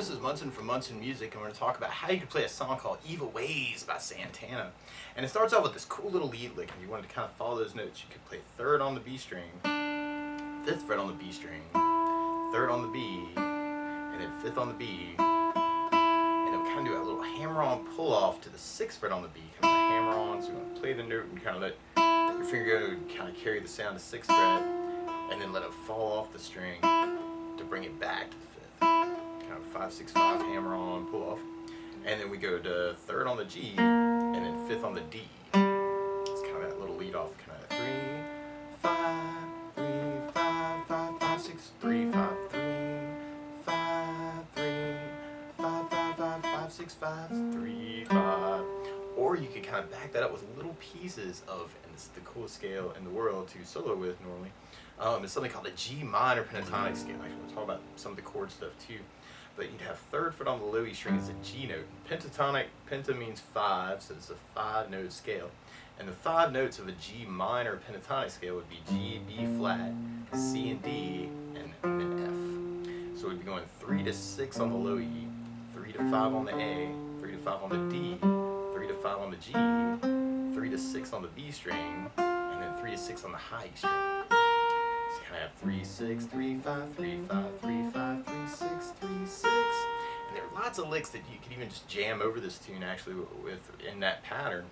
this is Munson from Munson Music, and we're going to talk about how you can play a song called Evil Ways by Santana. And it starts off with this cool little lead lick, and you wanted to kind of follow those notes. You could play 3rd on the B string, 5th fret on the B string, 3rd on the B, and then 5th on the B. And then we kind of do a little hammer-on pull-off to the 6th fret on the B, kind of a hammer-on. So you want to play the note and kind of let your finger go and kind of carry the sound to 6th fret, and then let it fall off the string to bring it back to the 5th. Kind of 5, 6, 5 hammer on, pull off. And then we go to 3rd on the G, and then 5th on the D. It's kind of that little lead off, kind of 3, 5, 3, 5, 5, 5, 6, 3, 5, 3, 5, 3, 5, 5, 5, 5, 6, 5, 3, 5. Or you could kind of back that up with little pieces of, and this is the coolest scale in the world to solo with normally. It's something called a G minor pentatonic scale. Actually, we'll talk about some of the chord stuff too. But you'd have 3rd fret on the low E string is a G note. Pentatonic, penta means 5, so it's a 5-note scale. And the 5 notes of a G minor pentatonic scale would be G, B flat, C and D, and then F. So we'd be going 3 to 6 on the low E, 3 to 5 on the A, 3 to 5 on the D, 3 to 5 on the G, 3 to 6 on the B string, and then 3 to 6 on the high E string. So you kind of have 3, 6, 3, 5, 3, 5, 3, 5, 3, 6, 3, 6. And there are lots of licks that you could even just jam over this tune actually in that pattern.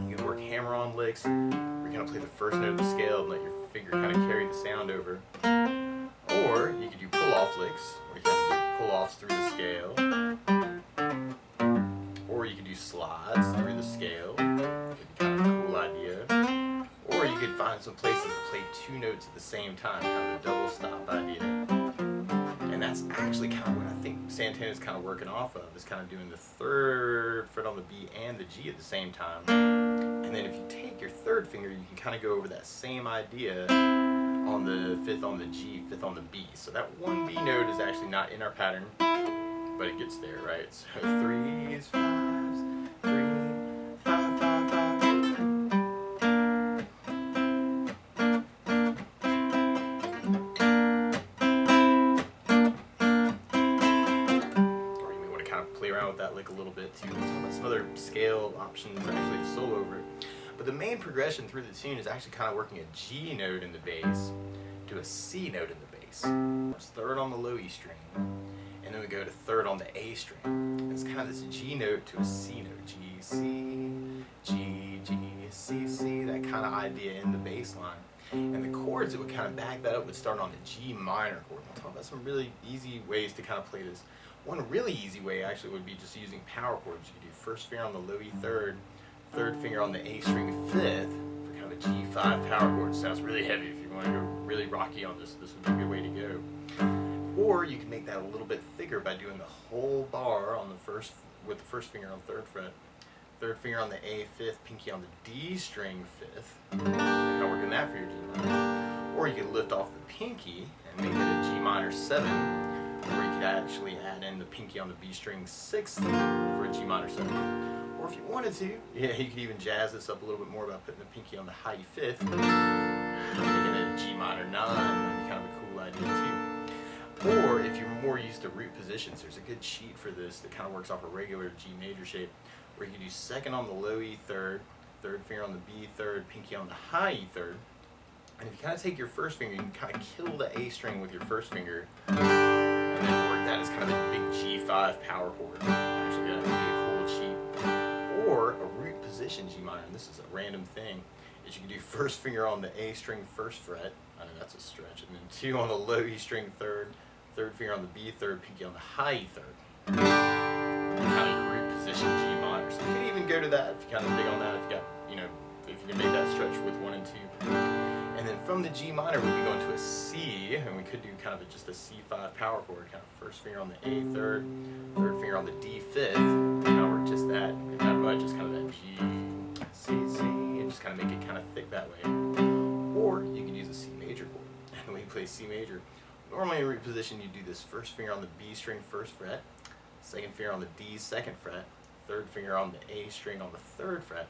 You can work hammer-on licks, where you kind of play the first note of the scale and let your finger kind of carry the sound over. Or you could do pull-off licks, where you kind of do pull-offs through the scale. Or you could do slides through the scale. It'd be kind of a cool idea. Or you could find some places to play 2 notes at the same time, kind of a double stop idea. And that's actually kind of what I think Santana's kind of working off of, is kind of doing the 3rd fret on the B and the G at the same time. And then if you take your 3rd finger, you can kind of go over that same idea on the 5th on the G, 5th on the B. So that 1 B note is actually not in our pattern, but it gets there, right? So 3s, 5s, 3, 5, 5, 5. Play around with that lick a little bit too. We'll talk about some other scale options actually to solo over it. But the main progression through the tune is actually kind of working a G note in the bass to a C note in the bass. It's 3rd on the low E string, and then we go to 3rd on the A string. It's kind of this G note to a C note. G, C, G, G, C, C, that kind of idea in the bass line. And the chords that would kind of back that up would start on the G minor chord. We'll talk about some really easy ways to kind of play this. One really easy way actually would be just using power chords. You could do 1st finger on the low E 3rd, 3rd finger on the A string 5th for kind of a G5 power chord. It sounds really heavy. If you want to go really rocky on this, this would be a good way to go. Or you can make that a little bit thicker by doing the whole bar on the with the 1st finger on 3rd fret, 3rd finger on the A 5th, pinky on the D string 5th. Not working that for your G minor. Or you could lift off the pinky and make it a G minor 7. Or you could actually add in the pinky on the B string 6th for a G minor 7. Or if you wanted to, yeah, you could even jazz this up a little bit more by putting the pinky on the high 5th, making it a G minor 9. That'd be kind of a cool idea too. Or if you're more used to root positions, there's a good sheet for this that kind of works off a regular G major shape, where you can do 2nd on the low E 3rd, 3rd finger on the B 3rd, pinky on the high E 3rd. And if you kind of take your 1st finger, you can kind of kill the A string with your 1st finger, and then work that as kind of a big G5 power chord. Actually, that would be a cool cheat. Or a root position G minor, and this is a random thing, is you can do 1st finger on the A string 1st fret, I know that's a stretch, and then 2 on the low E string 3rd, 3rd finger on the B 3rd, pinky on the high E 3rd. Kind of root position G minor. So you can even go to that if you kind of dig on that, if you got, if you can make that stretch with 1 and 2. And then from the G minor, we'd be going to a C, and we could do kind of just a C5 power chord, kind of 1st finger on the A 3rd, 3rd finger on the D 5th, kind of work just that, not much, just kind of that G, C, C, and just kind of make it kind of thick that way. Or you can use a C major chord, and when you play C major, normally in root position you do this 1st finger on the B string 1st fret, 2nd finger on the D 2nd fret, 3rd finger on the A string on the 3rd fret.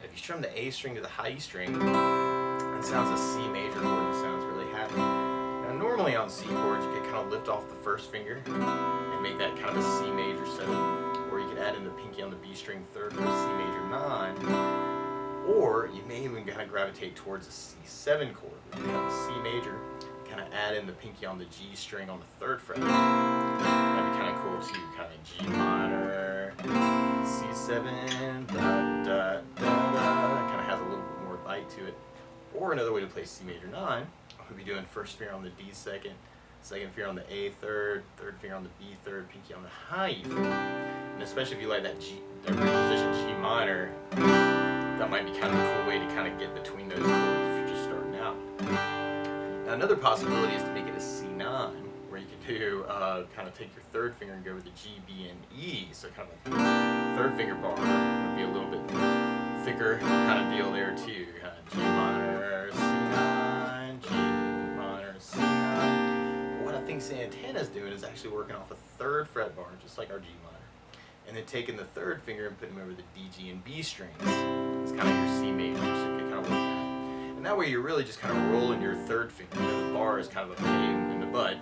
And if you strum the A string to the high E string, it sounds a C major chord. It sounds really happy. Now normally on C chords you can kind of lift off the 1st finger and and make that kind of a C major 7. Or you could add in the pinky on the B string 3rd for a C major 9. Or you may even kind of gravitate towards a C7 chord. You have a C major, kind of add in the pinky on the G string on the 3rd fret. That'd be kind of cool too. Kind of G minor, C7, da da da da. Kind of has a little bit more bite to it. Or another way to play C major 9 would be doing 1st finger on the D 2nd, 2nd finger on the A 3rd, 3rd finger on the B 3rd, pinky on the high E 3rd. And especially if you like that reposition G minor, that might be kind of a cool way to kind of get between those chords if you're just starting out. Now another possibility is to make it a C9, where you could do kind of take your 3rd finger and go with the G, B, and E. So kind of a 3rd finger bar would be a little bit thicker kind of deal there too. Kind of G minor, C9, G minor, C9. What I think Santana's doing is actually working off a 3rd fret bar, just like our G minor, and then taking the 3rd finger and putting them over the D, G, and B strings. It's kind of your C major, so you can kind of work that. And that way you're really just kind of rolling your 3rd finger. The bar is kind of a pain in the butt,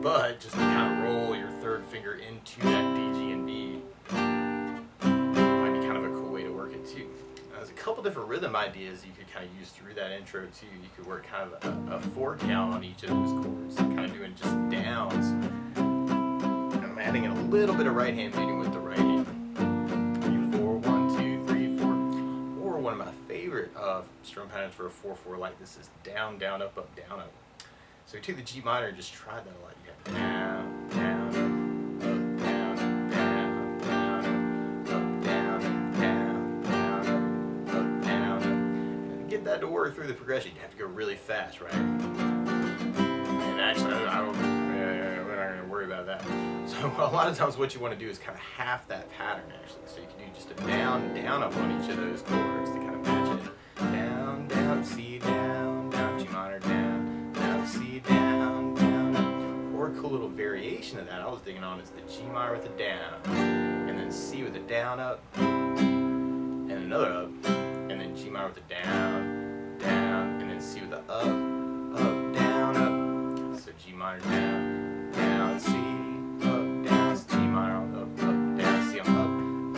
but just to kind of roll your 3rd finger into that D, G, and B might be kind of a cool way to work it too. Now, there's a couple different rhythm ideas you could kind of use through that intro too. You could work kind of a 4 count on each of those chords, kind of doing just downs. I'm adding in a little bit of right hand beating with the right hand. 3, 4, 1, 2, 3, 4. Or one of my favorite strum patterns for a 4/4 like this is down, down, up, down, up. So we took the G minor and just tried that a lot. You have down, down, up, down, down, down, up, down, down, down, up, down. And to get that to work through the progression, you have to go really fast, right? And actually, we're not going to worry about that. So a lot of times what you want to do is kind of half that pattern actually. So you can do just a down, down, up on each of those chords to kind of match it. Down, down, C, down, down, G minor, down, down, C, down, down, up. Or a cool little variation of that I was digging on is the G minor with a down, and then C with a down, up, and another up, and then G minor with a down, down, and then C with a up, down, up. So G minor, down, down, C, up, down, G minor on the up, down, C on the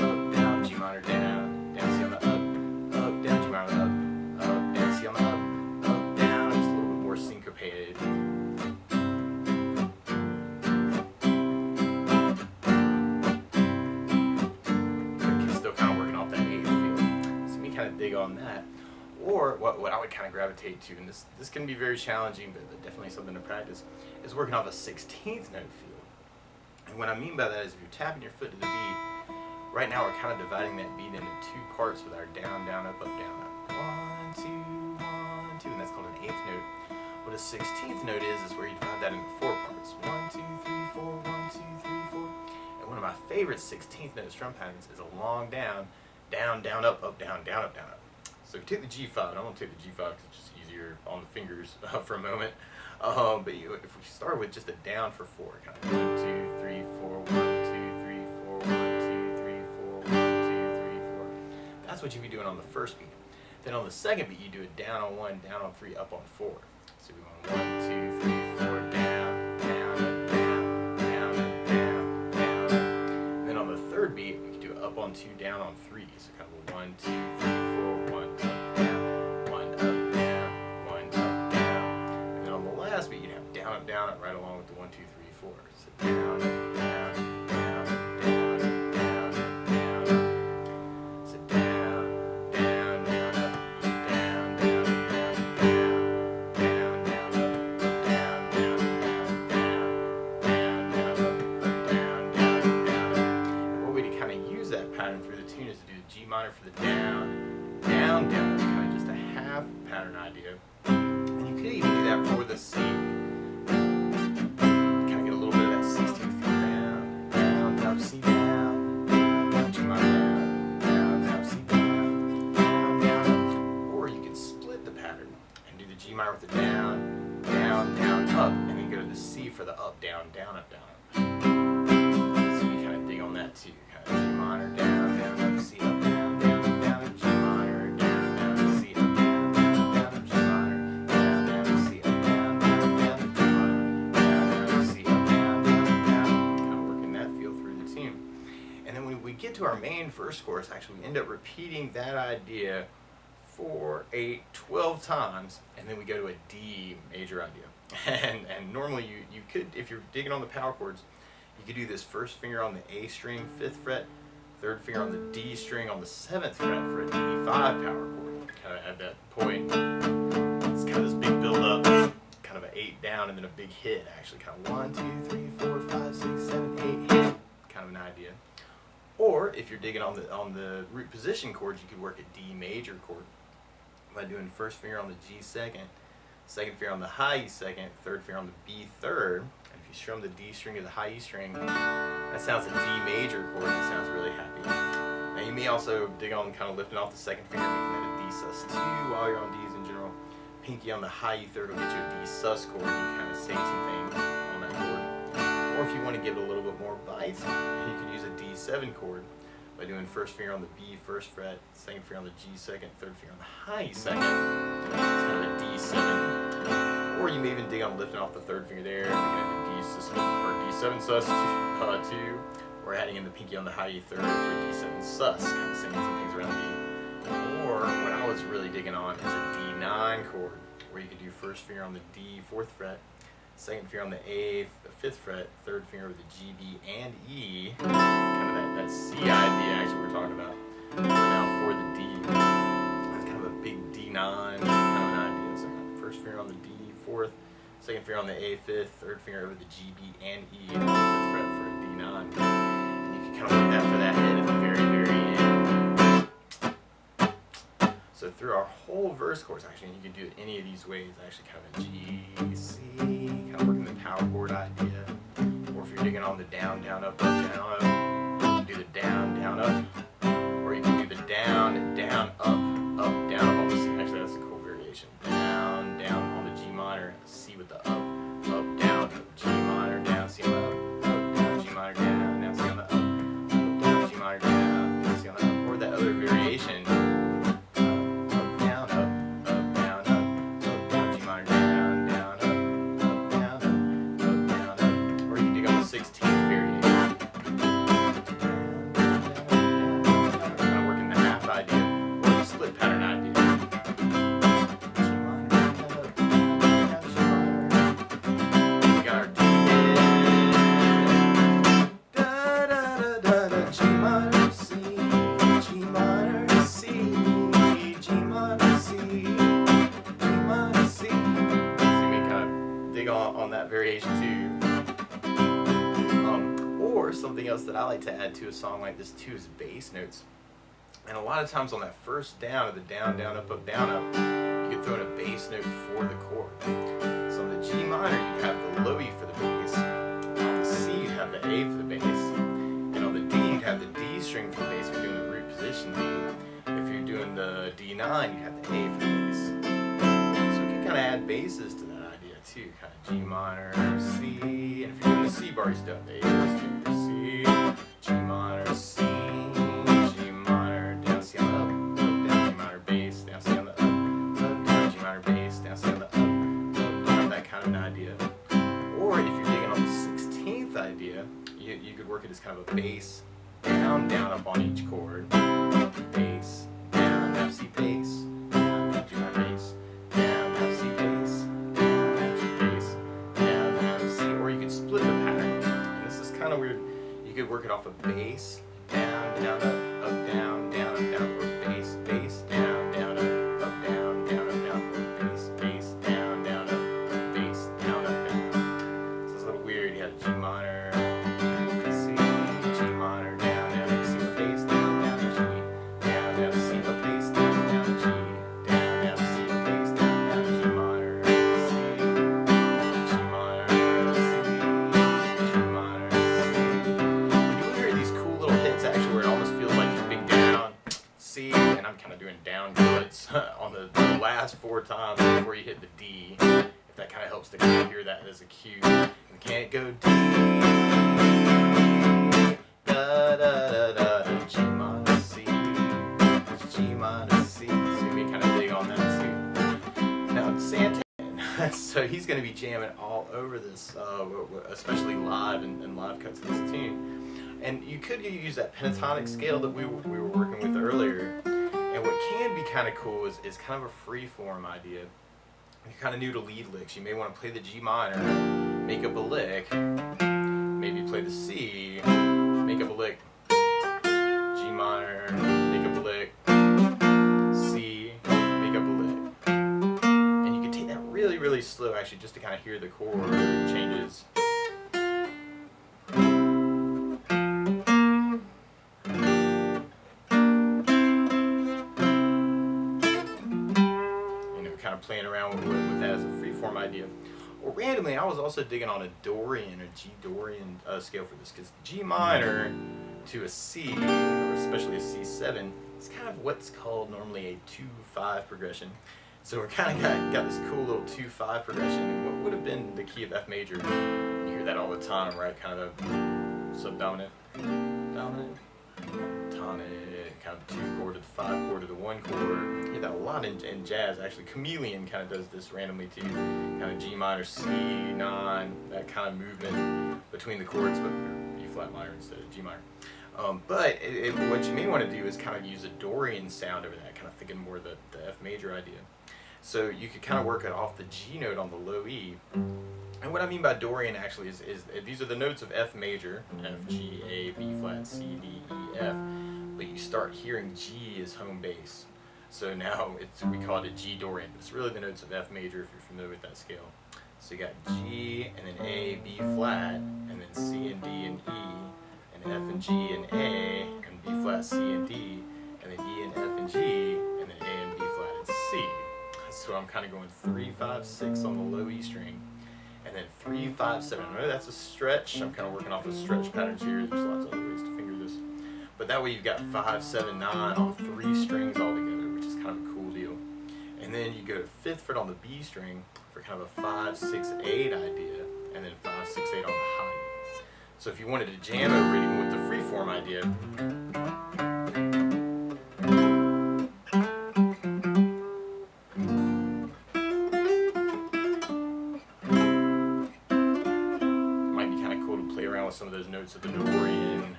up, down, G minor, down, down, C on the up, down, G minor on the up, down, C on the up, down. It's a little bit more syncopated. But it's still kind of working off that 8th feel. So me kind of dig on that. Or what I would kind of gravitate to, and this can be very challenging, but definitely something to practice, is working off a 16th note feel. And what I mean by that is if you're tapping your foot to the beat, right now we're kind of dividing that beat into 2 parts with our down, down, up, down, up. 1, 2, 1, 2, and that's called an 8th note. What a 16th note is where you divide that into 4 parts. 1, 2, 3, 4, 1, 2, 3, 4. And one of my favorite 16th note strum patterns is a long down, down, down, up, down, down, up, down, up. So if you take the G5, and I'm going to take the G5 because it's just easier on the fingers for a moment. But if we start with just a down for 4, kind of 1, 2, 3, 4, 1, 2, 3, 4, 1, 2, 3, 4, 1, 2, 3, 4. That's what you'd be doing on the first beat. Then on the second beat, you do a down on 1, down on 3, up on 4. So we're going 1, 2, 3, 4, down, down, up, down, down, up, down, down, up. And then on the third beat, we could do up on 2, down on 3. So kind of a 1, 2, 3, 4, 1 up, down, 1 up, down, 1 up, down. And then on the last beat, you'd have down, up, right along with the 1, 2, 3, 4. So down, up, down, down, up, down, up, down, up, down, up. So down, down, down, up, down, down, down, down, down, down, up, down, down, down, down, down, up, down, down, down, up. And one way to kind of use that pattern through the tune is to do the G minor for the down, down, down. That's kind of just a half pattern idea. And you could even do that for the C. Kind of get a little bit of that 16th feel down, down, down, C down, down, down, G minor down, down, C down, down, down, up. Or you could split the pattern and do the G minor with the down, down, down, up, and then go to the C for the up, down, down, up, down, up. So you kind of dig on that too. Kind of G minor down, down, up, C up, down, down, up, down, up, G minor down, down, up, C up, down, down, up, down, up, G minor down, down, up, C up, down, down, up, down, up, G minor down, down, up, C up, down, down, up, down. to our main first chorus, actually we end up repeating that idea 4, 8, 12 times, and then we go to a D major idea. And normally you could, if you're digging on the power chords, you could do this first finger on the A string, 5th fret, third finger on the D string on the 7th fret for a D5 power chord. Kind of at that point, it's kind of this big build up, kind of an 8 down and then a big hit, actually kind of 1, 2, 3, 4, 5, 6, 7, 8 hit, kind of an idea. Or if you're digging on the root position chords, you could work a D major chord by doing first finger on the G second, second finger on the high E second, third finger on the B third. And if you strum the D string to the high E string, that sounds a D major chord and it sounds really happy. Now you may also dig on kind of lifting off the second finger, making that a D sus2 while you're on Ds in general. Pinky on the high E third will get you a D sus chord and you kind of sing some things on that chord. Or if you want to give it a little bit more bite, you could use a D7 chord by doing first finger on the B first fret, second finger on the G second, third finger on the high E second. It's kind of a D7. Or you may even dig on lifting off the third finger there, making it a D7 sus 2, or adding in the pinky on the high E third for a D7 sus, kind of singing some things around D. Or what I was really digging on is a D9 chord, where you could do first finger on the D 4th fret, second finger on the A 5th fret, third finger with the G, B, and E, kind of that C idea actually we're talking about. But now for the D, it's kind of a big D9 kind of an idea. So first finger on the D 4th, second finger on the A 5th, third finger over the G, B, and E on the 5th fret for a D9. And you can kind of work that for that hit at the very, very end. So through our whole verse chorus, actually, and you can do it any of these ways, actually kind of a G, C, kind of working the power chord idea. Or if you're digging on the down, down, up, down, up, you can do the down, down, up. Or you can do the down, down, up, down, up on the C. Actually, that's a cool variation. Down, down on the G minor, C with the up, down, G minor, down, C on the up, down, G minor, down, C on the up, down, G minor, down, C on the up. Or that other variation. Sixteenth variation. Kind of working the half idea or the split pattern idea. We got our D da da da da da G minor C, G minor C, G minor C, G minor C. So we kind of dig on that variation too. Or something else that I like to add to a song like this too is bass notes. And a lot of times on that first down of the down, down, up, down, up, you could throw in a bass note for the chord. So on the G minor, you'd have the low E for the bass. On the C, you'd have the A for the bass. And on the D, you'd have the D string for the bass if you're doing the root position D. If you're doing the D9, you'd have the A for the bass. So you can kind of add basses to that idea too. Kind of G minor, C, and if you're doing the C bar, you still have the A for the C, G minor, C, G minor, down, C on the up, down, G minor, bass, down, C on the up, down, G minor, bass, down, C on the up, down, that kind of an idea. Or if you're digging on the 16th idea, you could work it as kind of a bass, down, down, up on each chord, bass, down, F, C, bass, down, F, G minor, bass, down, F, C, bass, down, F, G, bass, down, F, C, or you could split the pattern. And this is kind of weird. You could work it off of bass, down, down, up, down, down, up, down, or bass, bass, down, down, up, down, down, up, down, or bass, bass, down, down, up, bass, down, up, down. So it's a little weird. You have G minor, C, G minor, down, down, up, C, bass, down, down, G, down, down, C, bass, down, down, G, down, down, C, bass, down, down, G minor, C, G minor, C, G minor, C. You hear these cool little hits actually where it almost feels like this big down, C, and I'm kind of doing down goods on the last 4 times before you hit the D. If that kind of helps to kind of hear that as a cue. And can't go D, da da da da, G minor C, G minor C. So we kind of dig on that too. Now Santana, so he's going to be jamming all over this, especially live and live cuts of this tune. And you could use that pentatonic scale that we were working with earlier. And what can be kind of cool is kind of a free form idea. If you're kind of new to lead licks, you may want to play the G minor, make up a lick, maybe play the C, make up a lick, G minor, make up a lick, C, make up a lick. And you can take that really, really slow actually just to kind of hear the chord changes. Kind of playing around with that as a freeform idea. Or randomly, I was also digging on a Dorian or G Dorian scale for this, because G minor to a C, or especially a C7, is kind of what's called normally a 2-5 progression. So we're kind of got this cool little 2-5 progression in what would have been the key of F major. You hear that all the time, right? Kind of a subdominant, dominant, tonic, kind of 2 chord to the 5 chord to the 1 chord. You hear that a lot in jazz. Actually, Chameleon kind of does this randomly too. Kind of G minor, C, 9, that kind of movement between the chords, but B flat minor instead of G minor. But what you may want to do is kind of use a Dorian sound over that, kind of thinking more the F major idea. So you could kind of work it off the G note on the low E. And what I mean by Dorian actually is these are the notes of F major, F, G, A, B flat, C, D, E, F, but you start hearing G as home bass. So now we call it a G Dorian, but it's really the notes of F major if you're familiar with that scale. So you got G, and then A, B flat, and then C and D and E, and F and G and A, and B flat, C and D, and then E and F and G, and then A and B flat and C. So I'm kind of going 3, 5, 6 on the low E string. And then 3, 5, 7. I know that's a stretch. I'm kind of working off of stretch patterns here. There's lots of other ways to finger this. But that way you've got 5, 7, 9 on 3 strings all together, which is kind of a cool deal. And then you go to 5th fret on the B string for kind of a 5, 6, 8 idea, and then 5, 6, 8 on the high. So if you wanted to jam over it even with the freeform idea, with some of those notes of the Dorian,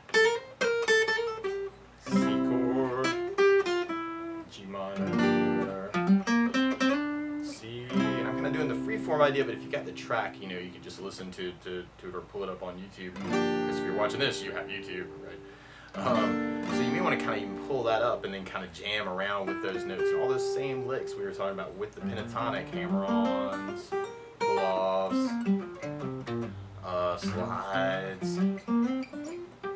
C chord, G minor, C, and I'm kind of doing the freeform idea, but if you got the track, you can just listen to it or pull it up on YouTube, because if you're watching this, you have YouTube, right? So you may want to kind of even pull that up and then kind of jam around with those notes, and all those same licks we were talking about with the pentatonic, hammer-ons, pull-offs, slides,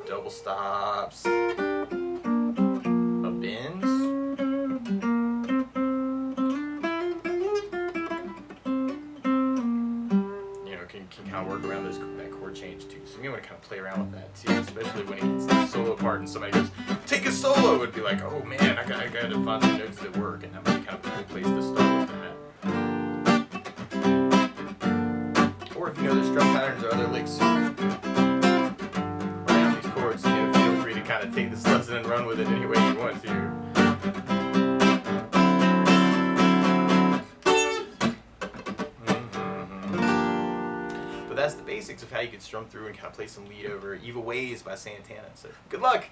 double stops, bends. Can kind of work around that chord change too. So you want to kind of play around with that too, especially when it gets to the solo part and somebody goes, "Take a solo," it'd be like, "Oh man, I got to find some notes that work," and that might be kind of a good place to start with that. Or if you know the strum patterns or other licks around these chords, feel free to kind of take this lesson and run with it any way you want to. But that's the basics of how you could strum through and kind of play some lead over Evil Ways by Santana. So good luck!